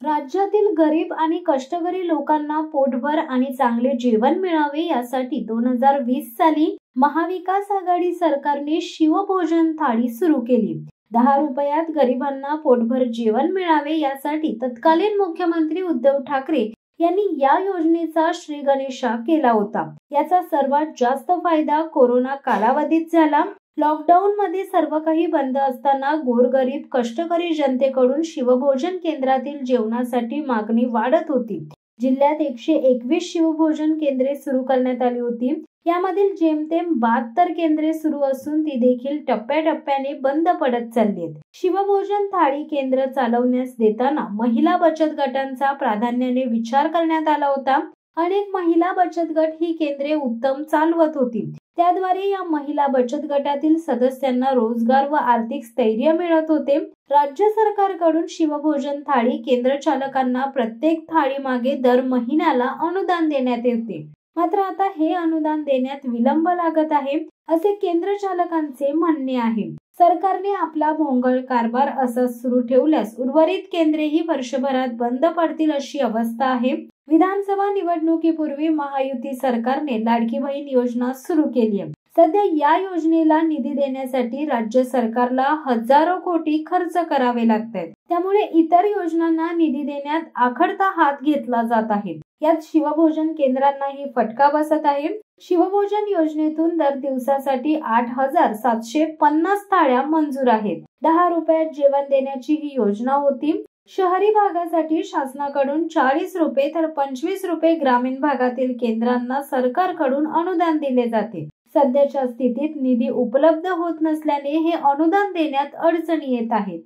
राज्यातील गरीब आणि कष्टकरी लोकांना पोटभर आणि चांगले जेवण मिळावे यासाठी 2020 साली महाविकास आघाडी सरकारने शिवभोजन थाळी सुरू केली। 10 रुपयात गरिबांना पोटभर जेवण मिळावे यासाठी तत्कालीन मुख्यमंत्री उद्धव ठाकरे यांनी या योजनेचा श्रीगणेशा केला होता। याचा सर्वात जास्त फायदा कोरोना कालावधीत झाला। लॉकडाऊन मध्ये सर्व काही बंद असताना गोरगरीब कष्टकरी जनतेकडून शिवभोजन केंद्रातील जेवणासाठी मागणी वाढत होती। जिल्ह्यात 121 शिवभोजन केंद्रे सुरू करण्यात आली होती। यामधील जेमतेम 72 केंद्रे सुरू असून ती देखील टप्प्याटप्प्याने बंद पडत चाललीत। शिवभोजन थाळी केंद्र चालवण्यास देताना महिला बचत गटांचा प्राधान्याने विचार करण्यात आला होता। अनेक महिला बचत गट ही केंद्रे उत्तम चालवत होती। त्याद्वारे या महिला बचत गटातील सदस्यांना रोजगार व आर्थिक स्थैर्य मिळत होते। राज्य सरकारकडून शिवभोजन थाळी केंद्र चालकांना प्रत्येक थाळी मागे दर महिन्याला अनुदान देण्यात येते। मात्र आता हे अनुदान देण्यात विलंब लागत आहे असे केंद्र चालकांचे म्हणणे आहे। सरकारने आपला भोंगळ कारभार असा सुरू ठेवल्यास उर्वरित केंद्रेही वर्षभरात बंद पडतील अशी अवस्था आहे। विधानसभा निवडणुकीपूर्वी महायुती सरकारने लाडकी बहीण योजना सुरू केली आहे। सध्या या योजनेला निधी देण्यासाठी राज्य सरकारला हजारो कोटी खर्च करावे लागतात। त्यामुळे इतर योजनांना निधी देण्यात आखडता हात घेतला जात आहे। यात शिवभोजन केंद्रांनाही फटका बसत आहे। शिवभोजन योजनेतून दर दिवसासाठी 8,750 थाळ्या मंजूर आहेत। 10 रुपयात जेवण देण्याची ही योजना होती। शहरी भागासाठी शासनाकडून 40 रुपये तर 25 रुपये ग्रामीण भागातील केंद्रांना सरकारकडून अनुदान दिले जाते। सध्याच्या स्थितीत निधी उपलब्ध होत नसल्याने हे अनुदान देण्यात अडचणी येत आहेत।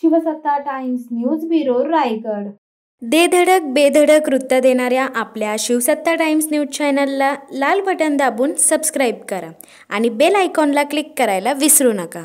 शिवसत्ता टाइम्स न्यूज ब्युरो रायगड। दे धडक बेधडक वृत्त देणाऱ्या आपल्या शिवसत्ता टाइम्स न्यूज चॅनलला लाल बटन दाबून सबस्क्राईब करा आणि बेल आयकॉनला क्लिक करायला विसरू नका।